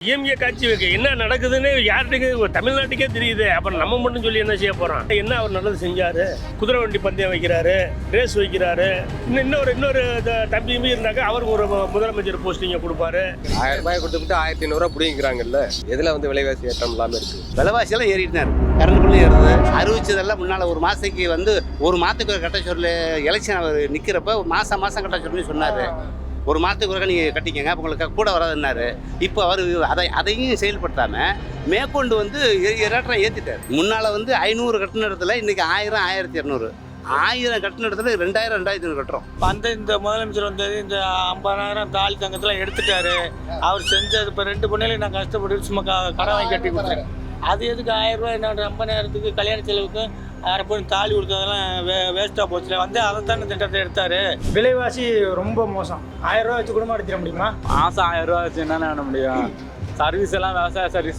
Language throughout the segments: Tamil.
டிஎம்கே காட்சி வைக்க என்ன நடக்குதுன்னு யார்கிட்ட தமிழ்நாட்டுக்கே தெரியுது. அப்புறம் நம்ம மட்டும் சொல்லி என்ன செய்ய போறோம்? என்ன அவர் நல்லது செஞ்சாரு? குதிரை வண்டி பந்தயம் வைக்கிறாரு, ரேஸ் வைக்கிறாரு. இன்னொரு தம்பி இருந்தாக்க அவருக்கு ஒரு முதலமைச்சர் போஸ்டிங்க கொடுப்பாரு. 1000 ரூபாய் கொடுத்துட்டு 1500 ரூபாய் பிடிங்கிறாங்கல்ல. எதுல விலைவாசி ஏற்றம் இல்லாம இருக்கு? விலைவாசி எல்லாம் ஏறிட்டு தான் இருக்கு. கரண்ட் பில்லு ஏறுது. அறிவிச்சதெல்லாம் முன்னால ஒரு மாசத்துக்கு ஒரு மாதத்துக்கு ஒரு கட்ட சொல்லி எலெக்ஷன் அவர் நிக்கிறப்ப மாசம் கட்ட சொல்லி சொன்னாரு. ஒரு மாதத்துக்கு ஒருக்கா நீங்கள் கட்டிக்கங்க, அப்போ உங்களுக்கு கூட வராதுன்னாரு. இப்போ அவர் அதையும் செயல்படுத்தாமல் மேற்கொண்டு ஏற்றம் ஏற்றிட்டார். முன்னால் 500 கட்டின இடத்துல இன்றைக்கி 1000, 1200, 1000 கட்டின இடத்துல 2000, 2500 கட்டுறோம். இந்த முதலமைச்சர் இந்த 50,000 தாலி தங்கத்தில் எடுத்துட்டாரு. அவர் செஞ்சது இப்போ 2 பொண்ணுலையும் நான் கஷ்டப்பட்டு சும்மா கடன் வாங்கி கட்டி கொடுத்தேன். அது எதுக்கு 1000 ரூபாய் என்ன 50,000த்துக்கு கல்யாண செலவுக்கு 1000 பொண்ணு தாலி கொடுத்ததெல்லாம் வேஸ்ட்டாக போச்சு. அதை தானே திட்டத்தை எடுத்தார். விலைவாசி ரொம்ப மோசம். 1000 ரூபா வச்சு குடும்பம் நடத்திட முடியுமா? மாதம் 1000 ரூபா வச்சு என்ன பண்ண முடியும்? சர்வீஸ் எல்லாம் விவசாய சர்வீஸ்,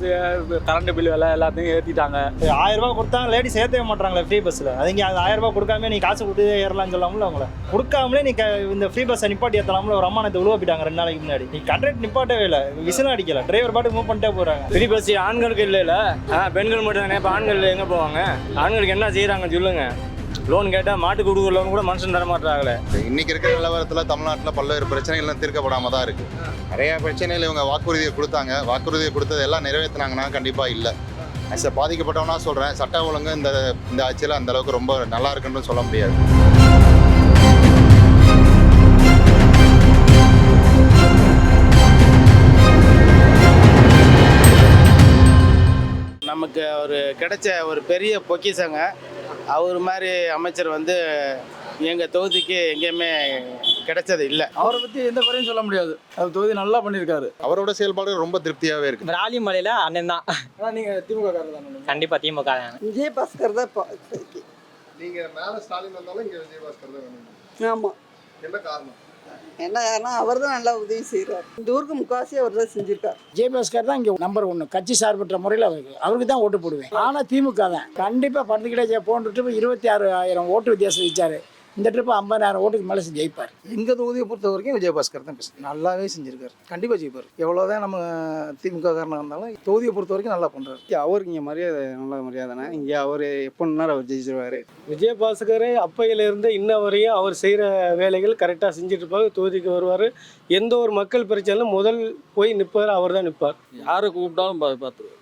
கரண்ட் பில் விலை எல்லாத்தையும் ஏற்றிட்டாங்க. 1000 ரூபா கொடுத்தாங்க, லேடிஸ் ஏற்றவே மாட்டாங்களே ஃப்ரீ பஸ்ஸில். அது இங்கே 1000 ரூபா கொடுக்காம நீ காசு கொடுத்து ஏறலாம்னு சொல்லாமல அவங்கள கொடுக்காமலே நீ இந்த ஃப்ரீ பஸ்ஸை நிப்பாட்டி ஏற்றலாம்ல. ஒரு அம்மா நேற்று உழுவ போயிட்டாங்க 2 நாளைக்கு முன்னாடி. நீ கண்டக்ட் நிப்பாட்டவே இல்லை, விசிலும் அடிக்கல, டிரைவர் பாட்டு மூவ் பண்ணிட்டே போகிறாங்க. ஃப்ரீ பஸ் ஆண்களுக்கு இல்லைல்ல, பெண்கள் மட்டும் தானே. இப்போ ஆண்கள் எங்கே போவாங்க? ஆண்களுக்கு என்ன செய்கிறாங்க சொல்லுங்க? லோன் கேட்டால் மாட்டுக்கு கொடுக்குற லோன் கூட மனுஷன் தர மாட்டாங்களே. இன்னைக்கு இருக்கிற நிலவரத்தில் தமிழ்நாட்டில் பல்வேறு பிரச்சனைகள்லாம் தீர்க்கப்படாமல் தான் இருக்குது. நிறையா பிரச்சனைகள் இவங்க வாக்குறுதியை கொடுத்தாங்க. வாக்குறுதியை கொடுத்தது எல்லாம் நிறைவேற்றினாங்கன்னா கண்டிப்பாக இல்லை. பாதிக்கப்பட்டவனா சொல்கிறேன், சட்ட ஒழுங்கு இந்த ஆட்சியில் அந்த அளவுக்கு ரொம்ப நல்லா இருக்குன்னு சொல்ல முடியாது. நமக்கு ஒரு கிடைச்ச ஒரு பெரிய பொக்கிஷங்க. அவர் மாதிரி அமைச்சர் எங்கள் தொகுதிக்கு எங்கேயுமே கிடைச்சது இல்லை. அவரை பற்றி எந்த குறையும் சொல்ல முடியாது. அவர் தொகுதி நல்லா பண்ணியிருக்காரு. அவரோட செயல்பாடு ரொம்ப திருப்தியாகவே இருக்கு. ராலிமலையில் அண்ணன் தான். நீங்கள் திமுக காரர் தான்? கண்டிப்பாக திமுக தான். விஜயபாஸ்கர் தான். நீங்கள் மேலே ஸ்டாலின் வந்தாலும் இங்கே விஜயபாஸ்கர் தான் வேணும். ஆமாம். என்ன காரணம்? என்ன காரணம்? அவர் தான் நல்லா உதவி செய்கிறார். இந்த ஊருக்கு முக்காசி அவர் தான் செஞ்சிருக்கார். விஜயபாஸ்கர் தான் இங்கே நம்பர் 1. கட்சி சார்பற்ற முறையில் அவருக்கு தான் ஓட்டு போடுவேன். ஆனால் திமுக தான் கண்டிப்பாக பந்துக்கிட்டே போன ட்ரிப்பு 26,000 ஓட்டு வித்தியாசம் வச்சாரு. இந்த ட்ரிப்பு 50,000 ஓட்டுக்கு மேலே ஜெயிப்பார். எங்கள் தொகுதியை பொறுத்த வரைக்கும் விஜயபாஸ்கர் தான் நல்லாவே செஞ்சிருக்காரு. கண்டிப்பாக ஜெயிப்பார். எவ்வளோதான் நம்ம திமுக காரணம் இருந்தாலும் தொகுதியை பொறுத்த வரைக்கும் நல்லா பண்ணுறாரு. அவருக்கு இங்கே மரியாதை, நல்ல மரியாதைனா இங்கே அவர் எப்போன்னாலும் அவர் ஜெயிச்சிருவார். விஜயபாஸ்கர் அப்பையிலிருந்து இன்ன வரையும் அவர் செய்கிற வேலைகள் கரெக்டாக செஞ்சுட்டு இருப்பாங்க. தொகுதிக்கு வருவார். எந்த ஒரு மக்கள் பிரச்சனையும் முதல் போய் நிற்பார், அவர் தான் நிற்பார். யாரை கூப்பிட்டாலும் பார்த்துருவார்.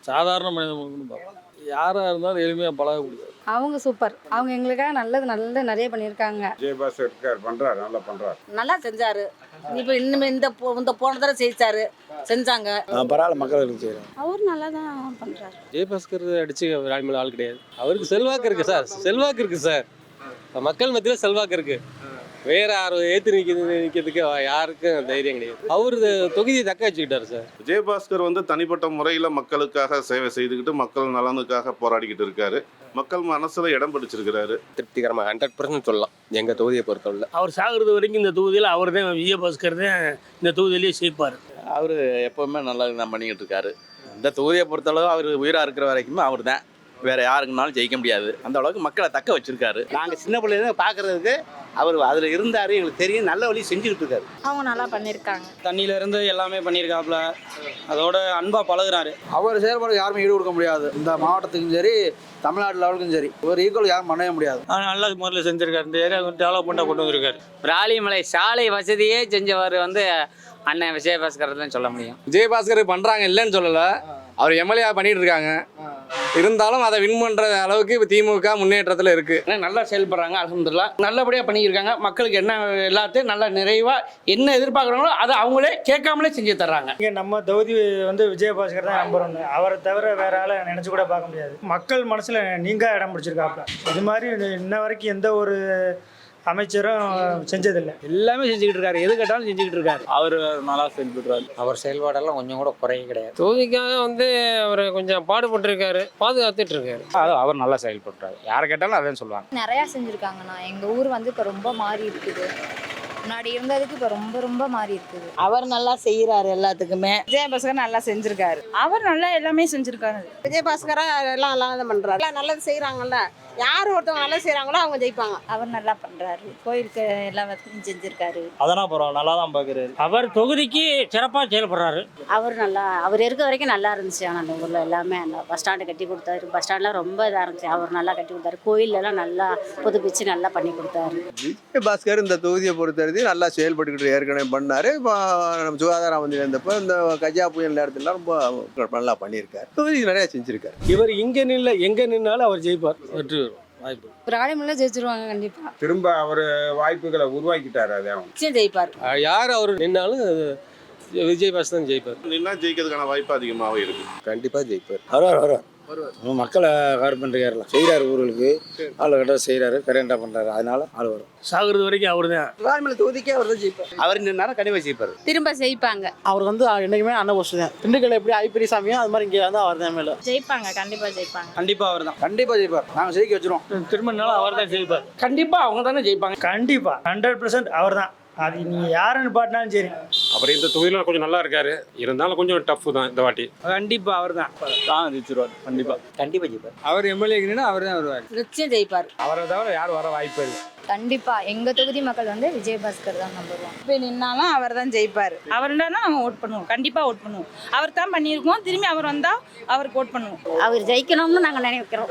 சாதாரண மனிதர்களுக்கு பார்ப்பார். யாராக இருந்தாலும் எளிமையாக பழக முடியாது. அவங்க சூப்பர். அவங்க எங்களுக்காக நல்லது நிறைய பண்ணியிருக்காங்க. விஜயபாஸ்கர் பண்ணுறாரு, நல்லா பண்ணுறாரு, நல்லா செஞ்சாரு. இப்போ இன்னுமே இந்த போன தடவை செஞ்சாங்க. பரவாயில்ல, மக்களுக்கு செய்கிறார். அவர் நல்லா தான் பண்ணுறாரு. விஜயபாஸ்கர் அடிச்சு ராலிமலை ஆள் கிடையாது. அவருக்கு செல்வாக்கு இருக்குது சார். செல்வாக்கு இருக்குது சார். மக்கள் மத்தியில் செல்வாக்கு இருக்குது. வேற யாரும் ஏற்று நிற்கிறதுக்கு யாருக்கும் தைரியம் கிடையாது. அவர் தொகுதியை தக்க வச்சுக்கிட்டாரு சார். விஜயபாஸ்கர் தனிப்பட்ட முறையில் மக்களுக்காக சேவை செய்துக்கிட்டு மக்கள் நலனுக்காக போராடிக்கிட்டு இருக்காரு. மக்கள் மனசுல இடம் பிடிச்சிருக்கிறாரு. திருப்திகரமாக 100% சொல்லலாம் எங்கள் தொகுதியை பொறுத்தவரை. அவர் சாகிறது வரைக்கும் இந்த தொகுதியில் அவர் தான், விஜயபாஸ்கர் தான் இந்த தொகுதியிலேயே செய்ப்பார். அவர் எப்போவுமே நல்லா தான் பண்ணிக்கிட்டு இருக்காரு. இந்த தொகுதியை பொறுத்தளவு அவர் உயிராக இருக்கிற வரைக்குமே அவர் தான். வேறு யாருக்குனாலும் ஜெயிக்க முடியாது. அந்த அளவுக்கு மக்களை தக்க வச்சுருக்காரு. நாங்கள் சின்ன பிள்ளைங்க பார்க்குறதுக்கு அவர் அதில் இருந்தார். எங்களுக்கு தெரியும், நல்ல வழி செஞ்சுக்கிட்டு இருக்காரு. அவங்க நல்லா பண்ணியிருக்காங்க. தண்ணியிலேருந்து எல்லாமே பண்ணியிருக்காப்புல. அதோட அன்பாக பழகுறாரு. அவர் செயல்பாடு யாருமே ஈடு கொடுக்க முடியாது. இந்த மாவட்டத்துக்கும் சரி, தமிழ்நாடு லெவலுக்கும் சரி, ஒரு ஈக்குவல் யாரும் பண்ணவே முடியாது. நல்ல முறையில் செஞ்சுருக்காரு. இந்த ஏரியா டெவலப்மெண்ட்டாக கொண்டு வந்திருக்காரு. ராலிமலை சாலை வசதியே செஞ்சவர் அண்ணன் விஜயபாஸ்கர் தான் சொல்ல முடியும். விஜயபாஸ்கர் பண்ணுறாங்க இல்லைன்னு சொல்லலை. அவர் எம்எல்ஏ பண்ணிட்டு இருக்காங்க. இருந்தாலும் அதை வின் பண்ணுற அளவுக்கு இப்போ திமுக முன்னேற்றத்தில் இருக்குது. நல்லா செயல்படுறாங்க. அல்ஹம்துலில்லாஹ் நல்லபடியாக பண்ணியிருக்காங்க. மக்களுக்கு என்ன எல்லாத்தையும் நல்லா நிறைவாக என்ன எதிர்பார்க்குறாங்களோ அதை அவங்களே கேட்காமலே செஞ்சு தர்றாங்க. இங்கே நம்ம தொகுதி விஜயபாஸ்கர் தான் நம்பர் 1. அவரை தவிர வேற ஆளை நினச்சி கூட பார்க்க முடியாது. மக்கள் மனசில் நீங்க இடம் பிடிச்சிருக்காப்புல. இது மாதிரி இன்ன வரைக்கும் எந்த ஒரு அமைச்சரும் செஞ்சதில்லை. எல்லாமே செஞ்சுக்கிட்டு இருக்காரு. எது கேட்டாலும் செஞ்சுக்கிட்டு இருக்காரு. அவர் நல்லா செயல்படுறாரு. அவர் செயல்பாடெல்லாம் கொஞ்சம் கூட குறைய கிடையாது. தொகுதிக்காக அவர் கொஞ்சம் பாடுபட்டு பாதுகாத்துட்டு இருக்காரு. அவர் நல்லா செயல்படுறாரு. யாரை கேட்டாலும் அதான் சொல்லுவாங்க. நிறையா செஞ்சுருக்காங்கண்ணா. எங்கள் ஊர் இப்போ ரொம்ப மாறி இருக்குது. முன்னாடி இருந்ததுக்கு இப்போ ரொம்ப ரொம்ப மாறி இருக்குது. அவர் நல்லா செய்யறாரு எல்லாத்துக்குமே. விஜயபாஸ்கர் நல்லா செஞ்சிருக்காரு. அவர் நல்லா எல்லாமே செஞ்சிருக்காரு. விஜயபாஸ்கரா எல்லாம் நல்லா தான் பண்றாரு. எல்லாம் நல்லது செய்யறாங்கல்ல. யார் ஒருத்தவங்க நல்லா செய்யறாங்களோ அவங்க ஜெயிப்பாங்க. அவர் நல்லா பண்றாரு. கோயிலுக்கு எல்லா வசதியும் செஞ்சிருக்காரு. அதெல்லாம் பரவாயில்ல, நல்லா தான் பார்க்குறாரு. அவர் தொகுதிக்கு சிறப்பாக செயல்படுறாரு. அவர் இருக்க வரைக்கும் நல்லா இருந்துச்சு. ஆனால் அந்த ஊரில் எல்லாமே பஸ் ஸ்டாண்டு கட்டி கொடுத்தாரு. பஸ் ஸ்டாண்ட்லாம் ரொம்ப இதாக இருந்துச்சு. அவர் நல்லா கட்டி கொடுத்தாரு. கோயிலெல்லாம் நல்லா புதுப்பிச்சு நல்லா பண்ணி கொடுத்தாரு. விஜயபாஸ்கர் இந்த தொகுதியை பொறுத்தவரைக்கும் நல்லா செயல்பட்டுக்கிட்டு ஏற்கனவே பண்ணார். இப்போ நம்ம சுகாதார அமைச்சர் இருந்தப்போ இந்த கஜா புயல் நேரத்தில் ரொம்ப நல்லா பண்ணியிருக்காரு. தொகுதிக்கு நிறையா செஞ்சுருக்காரு. இவர் இங்கே எங்கே நின்னாலும் அவர் ஜெயிப்பார். வெற்றி வரும் வாய்ப்பு. ராணிமலை ஜெயிச்சிருவாங்க கண்டிப்பாக. திரும்ப அவர் வாய்ப்புகளை உருவாக்கிட்டார். அதை நிச்சயம் ஜெயிப்பார். யார் அவர் நின்னாலும் விஜயபாஸ்கர் தான் ஜெயிப்பார். நின்னா ஜெயிக்கிறதுக்கான வாய்ப்பு அதிகமாகவே இருக்கு. கண்டிப்பாக ஜெயிப்பார். வருவார் மக்களை கவர் பண்ணுறாருல செய்கிறாரு. ஊர்களுக்கு ஆள் கட்ட செய்கிறாரு. கரெக்டாக பண்ணுறாரு. அதனால ஆள் வரும். சாகுறது வரைக்கும் அவர் தான். ராணிமலை தொகுதிக்கே அவர் தான் ஜெயிப்பார். அவர் நின்னாலும் கண்டிப்பாக ஜெயிப்பார். திரும்ப ஜெயிப்பாங்க. அவர் என்னைக்குமே அண்ணன் போஸ்ட் தான். திண்டுக்கல் எப்படி ஐப்பெரிய சாமியோ அது மாதிரி இங்கே வந்து அவர் தான் மேலே ஜெயிப்பாங்க. கண்டிப்பாக ஜெயிப்பாங்க. கண்டிப்பாக அவர் தான். கண்டிப்பாக ஜெயிப்பார். நாங்கள் ஜெயிக்க வச்சிருவோம். திரும்பினாலும் அவர் தான் ஜெயிப்பார். கண்டிப்பாக அவங்க தானே ஜெயிப்பாங்க. கண்டிப்பாக 100% அவர் தான். அது நீங்கள் யாருன்னு பாட்டினாலும் சரி. அப்புறம் இந்த தொகுதியில் கொஞ்சம் நல்லா இருக்காரு. இருந்தாலும் கொஞ்சம் டஃப் தான் இந்த வாட்டி. கண்டிப்பாக அவர் தான் ஜெயிச்சிருவார். கண்டிப்பாக ஜெயிப்பார். அவர் எம்எல்ஏக்குன்னா அவர் தான் வருவார். நிச்சயம் ஜெயிப்பார். அவரை தவிர யார் வர வாய்ப்பு இல்லை. கண்டிப்பா எங்க தொகுதி மக்கள் வந்து விஜயபாஸ்கர் தான் நம்பர் 1. இப்போ நின்னாலும் அவர் தான் ஜெயிப்பார். அவர்னா நம்ம ஓட் பண்ணுவோம். கண்டிப்பா ஓட் பண்ணுவோம். அவர் தான் பண்ணியிருக்கோம். திரும்பி அவர் வந்தா அவருக்கு ஓட் பண்ணுவோம். அவர் ஜெயிக்கணும்னு நாங்க நினைக்கிறோம்.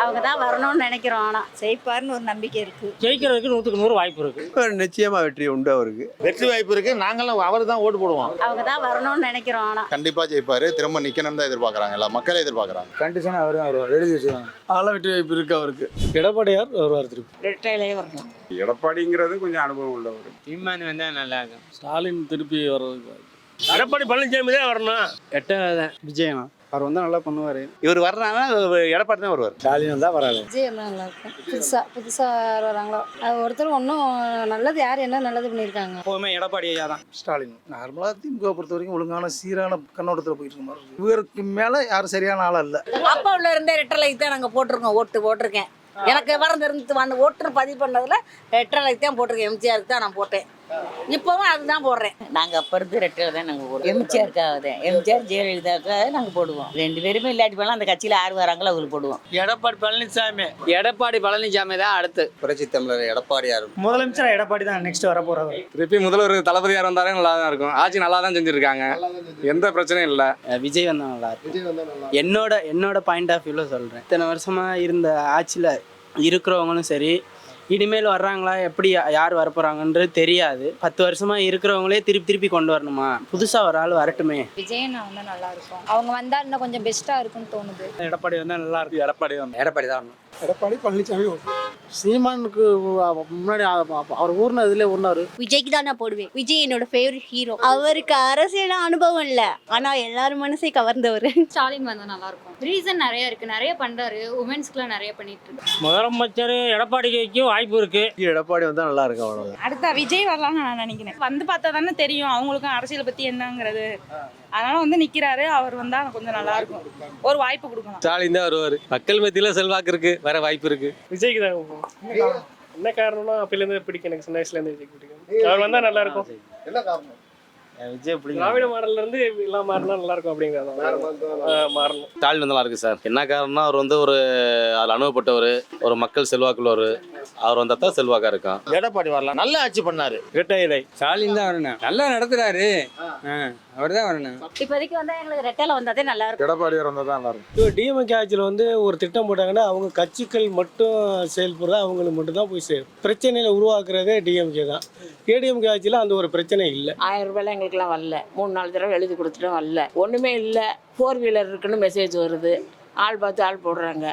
அவங்க தான் வரணும்னு நினைக்கிறோம். ஆனா ஜெயிப்பார்னு ஒரு நம்பிக்கை இருக்கு. ஜெயிக்கிறதுக்கு 100க்கு 100 வாய்ப்பு இருக்கு. நிச்சயமாக வெற்றி உண்டு அவருக்கு. வெற்றி வாய்ப்பு இருக்கு. நாங்களும் அவர் தான் ஓட்டு போடுவோம். அவங்க தான் வரணும்னு நினைக்கிறோம். ஆனா கண்டிப்பாக ஜெயிப்பார். திரும்ப நிற்கணும் தான் எதிர்பார்க்குறாங்க. எல்லாம் மக்களே எதிர்பார்க்குறாங்க. கண்டிஷனாக அவர் தான் வருவார். எழுதி வச்சுருவாங்க. அதெல்லாம் வெற்றி வாய்ப்பு இருக்கு அவருக்கு. எடப்பாடியார் வருவார் திருப்பி. ரெட்டையிலே வரணும். எடப்பாடிங்கிறது கொஞ்சம் அனுபவம் உள்ளவர். இம்மான் வந்தால் நல்லா இருக்கும். ஸ்டாலின் திருப்பி வர்றதுக்கு எடப்பாடி பழனிசாமி தான் வரணும். 8வது தான் விஜயனா. அவர் வந்தால் நல்லா பண்ணுவார். இவர் வர்றாங்கன்னா எடப்பாடி தான் வருவார். ஸ்டாலின் தான் வராது. விஜய் நல்லா இருக்கும். புதுசா வராங்களோ ஒருத்தர் ஒன்றும் நல்லது யார் என்ன நல்லது பண்ணியிருக்காங்க. எப்போவுமே எடப்பாடி ஐயா தான். ஸ்டாலின் நார்மலாக திமுக பொறுத்த வரைக்கும் ஒழுங்கான சீரான கண்ணோட்டத்தில் போயிட்டு இருக்க மாதிரி. இவருக்கு மேலே யாரும் சரியான ஆளாக இல்லை. அப்பா உள்ள இருந்தே ரெட்டலைக்கு தான் நாங்கள் போட்டிருக்கோம். போட்டிருக்கேன். எனக்கு விவரம் தெரிஞ்சு வந்து ஓட்டு பதிவு பண்ணதில் ரெட்டலைக்கு தான் போட்டிருக்கேன். எம்ஜிஆருக்கு தான் நான் போட்டேன். இப்போவும் அதுதான் போடுறேன். நாங்கள் அப்போ இருந்து ரெட்டையில தான் நாங்கள் போடுவோம். எம்ஜிஆருக்காக தான். எம்ஜிஆர் ஜெயலலிதாவுக்காக நாங்கள் போடுவோம். 2 பேருமே இல்லாட்டி போனால் அந்த கட்சியில் யார் வராங்களோ அவங்களுக்கு போடுவோம். எடப்பாடி பழனிசாமி. எடப்பாடி பழனிசாமி தான் அடுத்து. புரட்சி தமிழர் எடப்பாடியார். முதலமைச்சர் எடப்பாடி தான் நெக்ஸ்ட் வர போகிறாரு. திருப்பி முதல்வர் தளபதியார் வந்தாலே நல்லா தான் இருக்கும். ஆட்சி நல்லா தான் செஞ்சுருக்காங்க. எந்த பிரச்சனையும் இல்லை. விஜய் வந்தால் நல்லா இருக்கும். என்னோட பாயிண்ட் ஆஃப் வியூவில் சொல்கிறேன். இத்தனை வருஷமாக இருந்த ஆட்சியில் இருக்கிறவங்களும் சரி, இனிமேல் வர்றாங்களா எப்படி யார் வரப்போறாங்கன்றது தெரியாது. 10 வருஷமா இருக்கிறவங்களே திருப்பி கொண்டு வரணுமா? புதுசா ஒரு ஆள் வரட்டுமே. விஜயனா வந்தால் நல்லா இருக்கும். அவங்க வந்தா இன்னும் கொஞ்சம் பெஸ்டா இருக்கும்னு தோணுது. எடப்பாடி வந்தால் நல்லா இருக்கும். எடப்பாடி தான் வரணும். எடப்பாடி பழனிசாமி சீமானுக்கு முன்னாடி அவர் ஊர்னதுல ஊர்னாரு. விஜய்க்கு தான் நான் போடுவேன். விஜய் என்னோட ஃபேவரட் ஹீரோ. அவருக்கு அரசியல் அனுபவம் இல்லை, ஆனா எல்லாரும் மனசை கவர்ந்தவர். ஸ்டாலின் வந்தா நல்லா இருக்கும். ரீசன் நிறைய இருக்கு. நிறைய பண்றாரு. உமன்ஸ்க்குலாம் நிறைய பண்ணிட்டு இருக்கு. முதலமைச்சர் எடப்பாடிக்கு வாய்ப்பு இருக்கு. எடப்பாடி வந்தால் நல்லா இருக்கும். அவ்வளோதான். அடுத்தா விஜய் வரலாம்னு நான் நினைக்கிறேன். வந்து பார்த்தா தானே தெரியும் அவங்களுக்கும் அரசியல் பத்தி என்னங்கிறது. அதனால வந்து நிக்கிறாரு. அவர் வந்தா கொஞ்சம் நல்லா இருக்கும். ஒரு வாய்ப்பு கொடுக்கணும். ஸ்டாலின் தான் வருவார். மக்கள் மத்தியில் செல்வாக்கு இருக்கு. வர வாய்ப்பு இருக்கு. விஜய்க்கு தான். என்ன காரணம்னா அப்பையிலேருந்து பிடிக்கும். எனக்கு சின்ன வயசுலேருந்து விஜய்க்கு பிடிக்கும். அவர் வந்தால் நல்லா இருக்கும். என்ன காரணம்? விஜய் திராவிட மாடல்ல இருந்து எல்லாம் மாறினா நல்லா இருக்கும் அப்படிங்கிறத மாறணும். ஸ்டாலின் நல்லா இருக்கு சார். என்ன காரணம்னா அவர் வந்து ஒரு அதில் அனுபவப்பட்டவர், ஒரு மக்கள் செல்வாக்குள்ளவர். அவர் வந்தால் தான் செல்வாக்கா இருக்கும். எடப்பாடி வரலாம். நல்ல ஆட்சி பண்ணாரு. இரட்டையிலை. ஸ்டாலின் தான் வரணும். நல்லா நடத்துறாரு. அவர் தான் வரணும். இப்போதைக்கு வந்து எங்களுக்கு ரெட்டையில வந்தாதே நல்லா இருக்கும். எடப்பாடியார் வந்தால் தான் நல்லா இருக்கும். இப்போ டிஎம்கே ஆட்சியில் வந்து ஒரு திட்டம் போட்டாங்கன்னா அவங்க கட்சிகள் மட்டும் செயல்படுறது அவங்களுக்கு மட்டும் தான் போய் சேரும். பிரச்சனையில் உருவாக்குறதே டிஎம்கே தான். ஏடிஎம்கே ஆட்சியில் அந்த ஒரு பிரச்சனை இல்லை. 1000 ரூபாய்லாம் எங்களுக்குலாம் வரல. 3-4 தடவை எழுதி கொடுத்துட்டும் வரல. ஒன்றுமே இல்லை. 4 வீலர் இருக்குன்னு மெசேஜ் வருது. ஆள் பார்த்து ஆள் போடுறாங்க.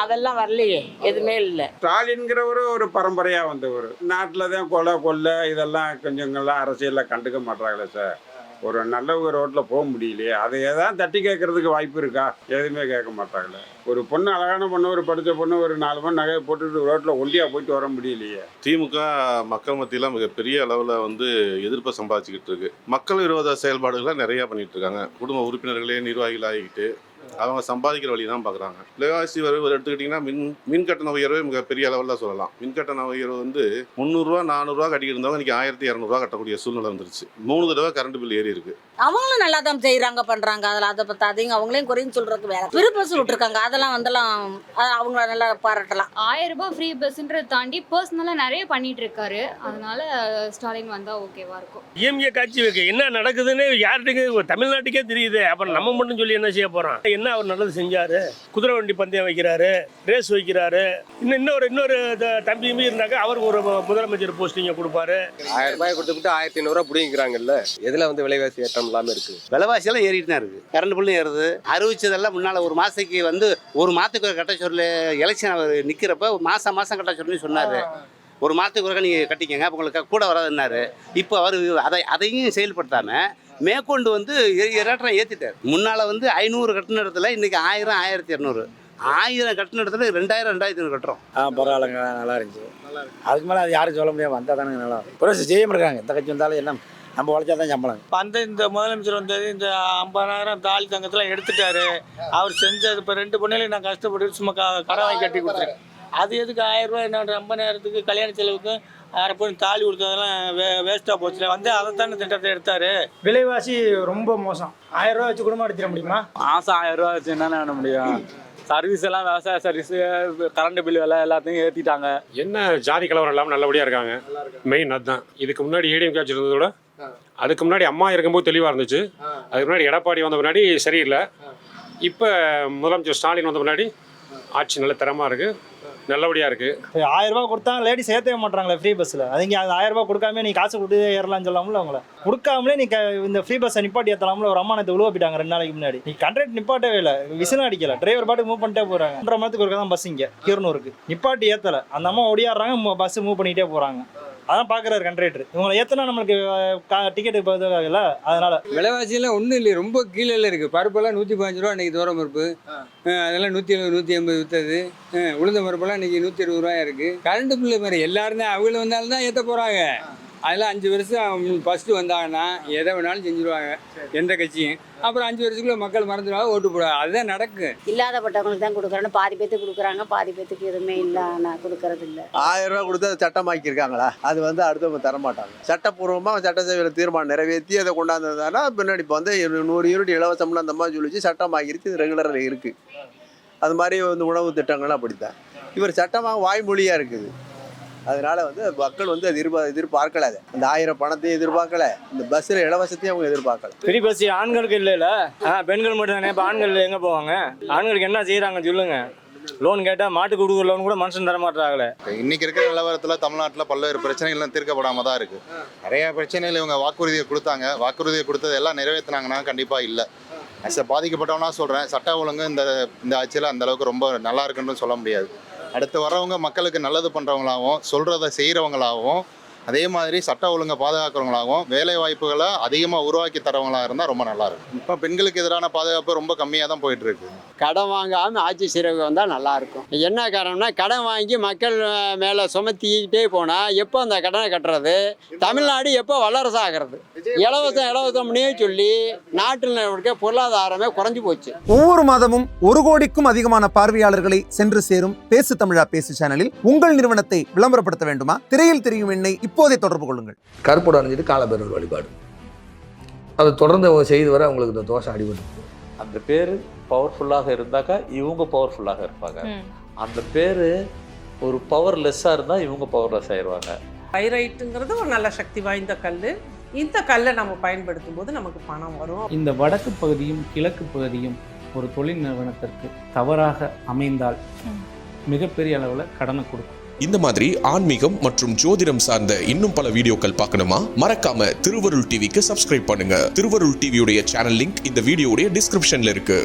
அதெல்லாம் வரலையே. எதுவுமே இல்லை. ஸ்டாலின்கிறவர் ஒரு பரம்பரையாக வந்தவர். நாட்டில் தான் கொலை இதெல்லாம் கொஞ்சங்கள்லாம் அரசியலில் கண்டுக்க மாட்டாங்களே சார். ஒரு நல்ல ஒரு ரோட்டில் போக முடியலையே. அதை ஏதாவது தட்டி கேட்கறதுக்கு வாய்ப்பு இருக்கா? எதுவுமே கேட்க மாட்டாங்களே. ஒரு பொண்ணு, அழகான பொண்ணு, ஒரு படித்த பொண்ணு, ஒரு 4 மணி நகையை போட்டுட்டு ரோட்டில் ஒண்டியாக போயிட்டு வர முடியலையே. திமுக மக்கள் மத்தியில் மிகப்பெரிய அளவில் வந்து எதிர்ப்பை சம்பாதிச்சுக்கிட்டு இருக்கு. மக்கள் விரோத செயல்பாடுகளை நிறையா பண்ணிட்டு இருக்காங்க. குடும்ப உறுப்பினர்களே நிர்வாகிகளாகிக்கிட்டு அவங்க சம்பாதிக்கிற வழி தான் பார்க்குறாங்க. விலைவாசி உயர்வு எடுத்துக்கிட்டிங்கன்னா மின் கட்டண உயர்வே மிகப்பெரிய அளவில் சொல்லலாம். மின் கட்டண உயர்வு வந்து 300 400 கட்டிக்கிட்டு இருந்தவங்க இன்றைக்கி 1200 கட்டக்கூடிய சூழ்நிலை வந்துருச்சு. 3 தடவை கரண்ட் பில் ஏறி இருக்கு. அவங்களும் நல்லா தான் செய்கிறாங்க பண்ணுறாங்க. அதில் அதை பற்றாதீங்க, அவங்களையும் குறைன்னு சொல்கிறதுக்கு வேற ஃப்ரீ பஸ் விட்ருக்காங்க. அதெல்லாம் அவங்க நல்லா பாராட்டலாம். 1000 ரூபாய் ஃப்ரீ பஸ்ன்றதை தாண்டி பர்சனலாக நிறைய பண்ணிட்டு இருக்காரு. அதனால ஸ்டாலின் வந்தால் ஓகேவா இருக்கும். டிஎம்கே காட்சி வைக்க என்ன நடக்குதுன்னு யார்கிட்ட தமிழ்நாட்டுக்கே தெரியுது. அப்புறம் நம்ம மட்டும் சொல்லி என்ன செய்ய போகிறோம்? என்ன அவர் நல்லது செஞ்சாரு? குதிரை வண்டி பந்தயம் வைக்கிறாரு, ரேஸ் வைக்கிறாரு. இன்னொரு தம்பி இருந்தாக்க அவருக்கு ஒரு முதலமைச்சர் போஸ்டிங்கை கொடுப்பாரு. 1000 ரூபாய் கொடுத்துட்டு 1500 பிடிங்கிறாங்கல்ல. எதில் வந்து விலைவாசி ஏற்றம் இல்லாமல் இருக்கு? விலைவாசியெல்லாம் ஏறிட்டு தான் இருக்குது. கரண்ட் பில்லும் ஏறுது. அறிவிச்சதெல்லாம் முன்னால் ஒரு மாதத்துக்கு வந்து ஒரு மாதத்துக்கு கட்ட சொல்லி எலெக்ஷன் அவர் நிற்கிறப்ப மாதம் கட்ட சொல்லி சொன்னார். ஒரு மாதத்துக்கு ஒருக்கா நீங்கள் கட்டிக்கங்க, அப்போ உங்களுக்கு கூட வராதுன்னாரு. இப்போ அவர் அதையும் செயல்படுத்தாமல் மேற்கொண்டு வந்து ரேட்டரை ஏற்றிட்டார். முன்னால் வந்து 500 கட்டின இடத்துல இன்றைக்கி 1000 1200 1000 கட்டின இடத்துல 2000 2500 கட்டுறோம். பரவாயில்லைங்க, நல்லா இருந்துச்சு. அதுக்கு மேலே அது யாரும் சொல்ல முடியாது. வந்தால் தானே நல்லா புரட்சி செய்ய இருக்காங்க. இந்த கட்சி வந்தாலும் என்ன நம்ம உழைச்சா தான் சம்பளம். இந்த முதலமைச்சர் வந்தது இந்த 50000 தாலி தங்கத்தில் எடுத்துட்டாரு. அவர் செஞ்சது இப்போ 2 பொண்ணுலையும் நான் கஷ்டப்பட்டு சும்மா கடன் வாங்கி கட்டி கொடுத்துருக்கேன். அது எதுக்கு 1000 ரூபாய் என்னோட 50000த்துக்கு கல்யாண செலவுக்கு 6 பொண்ணு தாலி கொடுத்ததெல்லாம் வேஸ்ட்டாக போச்சு. வந்து அதை தானே திட்டத்தை எடுத்தார். விலைவாசி ரொம்ப மோசம். 1000 ரூபா வச்சு குடும்பம் நடத்திட முடியுமா? மாதம் 1000 ரூபா வச்சு என்ன பண்ண முடியும்? சர்வீஸ் எல்லாம் விவசாய சர்வீஸ், கரண்ட் பில் விலை எல்லாத்தையும் ஏற்றிட்டாங்க. என்ன ஜாதி கலவரம் இல்லாமல் நல்லபடியாக இருக்காங்க. மெயின் அதுதான். இதுக்கு முன்னாடி ஏடிஎம் காட்சி இருந்ததோட அதுக்கு முன்னாடி அம்மா இருக்கும்போது தெளிவாக இருந்துச்சு. அதுக்கு முன்னாடி எடப்பாடி வந்த முன்னாடி சரியில்லை. இப்போ முதலமைச்சர் ஸ்டாலின் வந்த முன்னாடி ஆட்சி நல்ல தரமாக இருக்குது, நல்லபடியாக இருக்குது. 1000 ரூபா கொடுத்தா லேடிஸ் ஏற்றவே மாட்டாங்களே ஃப்ரீ பஸ்ஸில். அதுங்க அது 1000 ரூபா கொடுக்காம நீ காசு கொடுத்து ஏறலாம்னு சொல்லாமல. அவங்கள கொடுக்காமலே நீ இந்த ஃப்ரீ பஸ்ஸை நிப்பாட்டி ஏற்றலாம்ல. ஒரு அம்மானத்தை உழுவப்பிட்டாங்க 2 நாளைக்கு முன்னாடி. நீ கண்ட்ராக்ட் நிப்பாட்டவே இல்லை, விசிலும் அடிக்கல, டிரைவர் பாட்டுக்கு மூவ் பண்ணிட்டே போகிறாங்க. 1.5 மணி நேரத்துக்கு ஒருக்கா தான் பஸ் இங்கே கீரனூருக்கு நிப்பாட்டி ஏற்றலை. அந்த அம்மா ஒடியாடுறாங்க, பஸ் மூவ் பண்ணிகிட்டே போகிறாங்க. அதான் பார்க்குறாரு கண்ட்ராக்டர். இவங்களை ஏற்றினா நம்மளுக்கு டிக்கெட்டு பதிலாகல. அதனால் விலைவாசியெல்லாம் ஒன்றும் இல்லை, ரொம்ப கீழே இருக்குது. பருப்பெல்லாம் 115 ரூபா இன்றைக்கி தோரம் பருப்பு. அதெல்லாம் 170 180 விற்றுது. உளுந்த பருப்பெல்லாம் இன்றைக்கி 120 ரூபாயா இருக்குது. கரண்ட் பில்லு மாதிரி எல்லாரும் தான் அவங்கள வந்தாலும் தான் ஏற்ற போகிறாங்க. அதெல்லாம் 5 வருஷம் ஃபஸ்ட்டு வந்தாங்கன்னா எதை வேணாலும் செஞ்சுருவாங்க எந்த கட்சியும். அப்புறம் 5 வருஷத்துக்குள்ள மக்கள் மறந்துடுவாங்க, ஓட்டு போடுவாங்க. அதுதான் நடக்கும். இல்லாதப்பட்டவங்களுக்கு தான் கொடுக்குறேன்னு பாதி பேத்துக்கு கொடுக்குறாங்க, பாதி பேத்துக்கு எதுவுமே இல்லை. நான் கொடுக்கறது இல்லை. 1000 ரூபா கொடுத்து அதை சட்டமாக்கியிருக்காங்களா? அது வந்து அடுத்தவங்க தரமாட்டாங்க. சட்டப்பூர்வமாக சட்டசபையில் தீர்மானம் நிறைவேற்றி அதை கொண்டாந்ததுனா பின்னாடி இப்போ வந்து 100 யூனிட் இலவசம்னு அந்த மாதிரி சொல்லிச்சு சட்டமாக்கிருச்சு. இது ரெகுலரில் இருக்குது. அது மாதிரி வந்து உணவு திட்டங்கள்லாம் அப்படித்தான். இவர் சட்டமாக வாய்மொழியாக இருக்குது. அதனால வந்து மக்கள் வந்து அது எதிர்பார்க்கல. அந்த 1000 பணத்தையும் எதிர்பார்க்கல, இந்த பஸ்ஸில் இலவசத்தையும் அவங்க எதிர்பார்க்கல. ஃப்ரீ பஸ் ஆண்களுக்கு இல்லைல்ல, பெண்கள் மட்டும் தானே. இப்போ ஆண்கள் எங்கே போவாங்க? ஆண்களுக்கு என்ன செய்கிறாங்க சொல்லுங்க? லோன் கேட்டால் மாட்டுக்கு கொடுக்குற லோன் கூட மனுஷன் தர மாட்டாங்களே. இன்னைக்கு இருக்கிற நிலவரத்தில் தமிழ்நாட்டில் பல்வேறு பிரச்சனைகள்லாம் தீர்க்கப்படாமல் தான் இருக்குது. நிறைய பிரச்சனைகள் இவங்க வாக்குறுதியை கொடுத்தாங்க. வாக்குறுதியை கொடுத்தது எல்லாம் நிறைவேற்றினாங்கன்னா கண்டிப்பாக இல்லை. பாதிக்கப்பட்டவனா சொல்கிறேன். சட்ட ஒழுங்கு இந்த ஆட்சியில் அந்த அளவுக்கு ரொம்ப நல்லா இருக்குன்னு சொல்ல முடியாது. அடுத்து வரவங்க மக்களுக்கு நல்லது பண்ணுறவங்களாகவும் சொல்கிறத செய்கிறவங்களாகவும் அதே மாதிரி சட்ட ஒழுங்கை பாதுகாக்கிறவங்களாகவும் வேலை வாய்ப்புகளை அதிகமாக உருவாக்கி தரவங்களாக இருந்தால் ரொம்ப நல்லாயிருக்கும். இப்போ பெண்களுக்கு எதிரான பாதுகாப்பு ரொம்ப கம்மியாக தான் போயிட்டுருக்கு. கடன் வாங்காமல் ஆட்சி செய்கிறவங்க வந்தால் நல்லாயிருக்கும். என்ன காரணம்னா கடன் வாங்கி மக்கள் மேலே சுமத்திக்கிட்டே போனால் எப்போ அந்த கடனை கட்டுறது? தமிழ்நாடு எப்போ வல்லரசாகிறது? இலவசம்னே சொல்லி நாட்டில் இருக்க பொருளாதாரமே குறைஞ்சி போச்சு. ஒவ்வொரு மாதமும் 1 கோடிக்கும் அதிகமான பார்வையாளர்களை சென்று சேரும் பேசு தமிழா பேசு சேனலில் உங்கள் நிறுவனத்தை விளம்பரப்படுத்த வேண்டுமா? திரையில் தெரியும் எண்ணை இப்போதே தொடர்பு கொள்ளுங்கள். கருப்போடு அணிஞ்சிட்டு காலபைரவர் வழிபாடு, அதை தொடர்ந்து அவங்க செய்து வர அவங்களுக்கு இந்த தோஷம் அடிபட்டு. அந்த பேர் பவர்ஃபுல்லாக இருந்தாக்கா இவங்க பவர்ஃபுல்லாக இருப்பாங்க. அந்த பேர் ஒரு பவர்லெஸ்ஸாக இருந்தால் இவங்க பவர்லெஸ் ஆயிடுவாங்க. பைரைட்டுங்கிறது ஒரு நல்ல சக்தி வாய்ந்த கல். இந்த கல்லை நம்ம பயன்படுத்தும் போது நமக்கு பணம் வரும். இந்த வடக்கு பகுதியும் கிழக்கு பகுதியும் ஒரு தொழில் நிறுவனத்திற்கு தவறாக அமைந்தால் மிகப்பெரிய அளவில் கடனை கொடுக்கும். இந்த மாதிரி ஆன்மீகம் மற்றும் ஜோதிடம் சார்ந்த இன்னும் பல வீடியோக்கள் பார்க்கணுமா? மறக்காம திருவருள் டிவிக்கு சப்ஸ்கிரைப் பண்ணுங்க. திருவருள் டிவியுடைய சேனல் லிங்க் இந்த வீடியோடைய டிஸ்கிரிப்ஷன்ல இருக்கு.